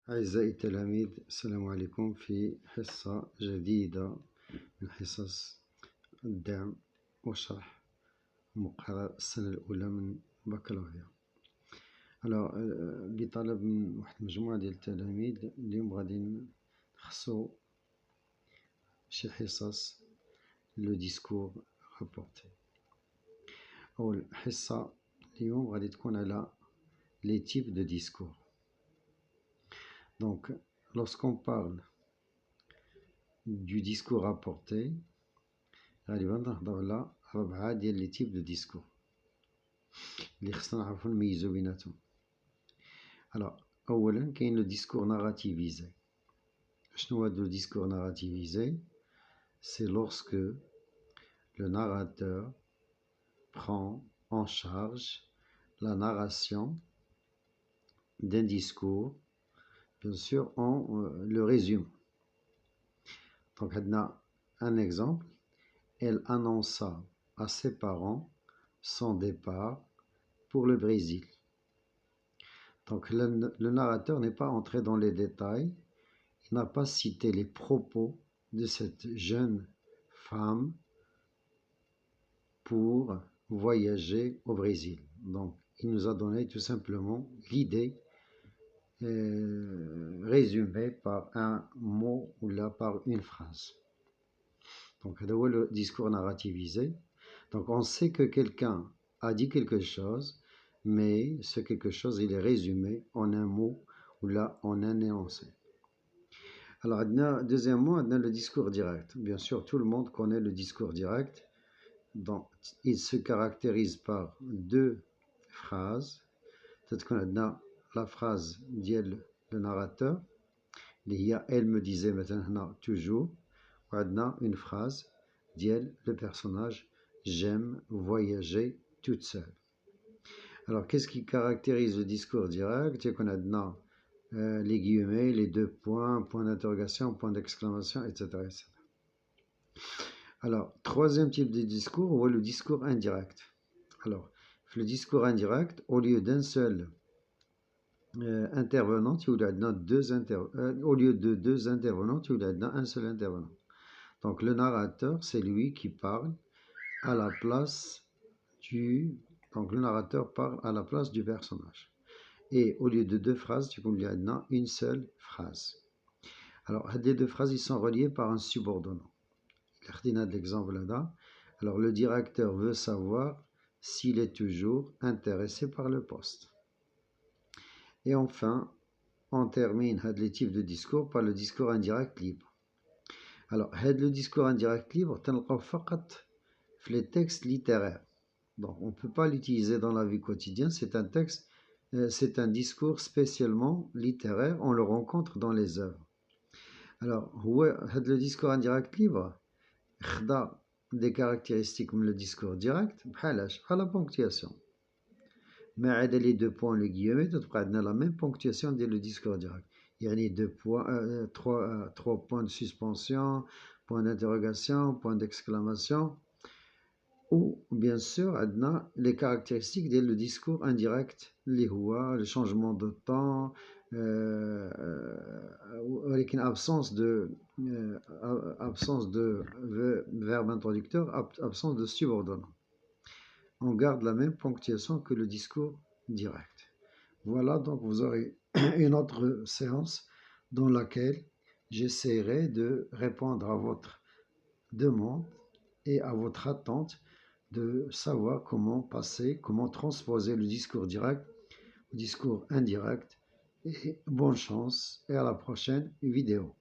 أعزائي التلاميذ، السلام عليكم في حصة جديدة من حصص الدعم وشرح مقرر السنة الأولى من بكالوريا. بطلب من واحد المجموعة ديال التلاميذ اليوم غادي نخصو شي حصص لو ديسكور رابورتي. أول حصة اليوم غادي تكون على les types de discours. Donc, lorsqu'on parle du discours rapporté, غالبا نهضروا على 4 ديال لي تيب دو ديسكور اللي خصنا نعرفو نميزو بيناتهم. أولا كاين لو ديسكور ناراتيفيزي. شنو هو لو ديسكور ناراتيفيزي؟ C'est lorsque le narrateur prend en charge la narration d'un discours, bien sûr on le résume. Donc on a un exemple. Elle annonça à ses parents son départ pour le Brésil. Donc le narrateur n'est pas entré dans les détails, il n'a pas cité les propos de cette jeune femme pour voyager au Brésil. Donc il nous a donné tout simplement l'idée résumée par un mot ou là par une phrase. Donc le discours narrativisé. Donc on sait que quelqu'un a dit quelque chose, mais ce quelque chose il est résumé en un mot ou là en un énoncé. Alors deuxièmement, on a le discours direct. Bien sûr, tout le monde connaît le discours direct. Donc il se caractérise par 2 phrases. Peut-être qu'on a la phrase ديال le narrateur, elle me disait maintenant toujours. On a une phrase ديال le personnage, j'aime voyager toute seule. Alors qu'est-ce qui caractérise le discours direct? C'est qu'on a les guillemets, les 2 points, point d'interrogation, point d'exclamation, etc., etc. Alors troisième type de discours, on voit le discours indirect. Alors le discours indirect, au lieu d'un seul intervenant, au lieu de 2 intervenants, il y a un seul intervenant. Donc le narrateur, c'est lui qui parle à la place du... Donc le narrateur parle à la place du personnage. Et au lieu de 2 phrases, il y a une seule phrase. Alors les 2 phrases, ils sont reliés par un subordonnant. L'exemple là. Alors le directeur veut savoir s'il est toujours intéressé par le poste. Et enfin, on termine les types de discours par le discours indirect libre. Alors, le discours indirect libre, c'est les textes littéraires. Donc, on ne peut pas l'utiliser dans la vie quotidienne. C'est un texte, c'est un discours spécialement littéraire. On le rencontre dans les œuvres. Alors, le discours indirect libre, des caractéristiques comme le discours direct, à la ponctuation. Mais à les 2 points, les guillemets, on a la même ponctuation dès le discours direct. Il y a 2 points, 3 points de suspension, point d'interrogation, point d'exclamation. Ou bien sûr, on a les caractéristiques dès le discours indirect, le changement de temps, avec une absence de verbe introducteur, absence de subordonnant. On garde la même ponctuation que le discours direct. Voilà, donc vous aurez une autre séance dans laquelle j'essaierai de répondre à votre demande et à votre attente de savoir comment passer, comment transposer le discours direct au discours indirect. Et bonne chance et à la prochaine vidéo.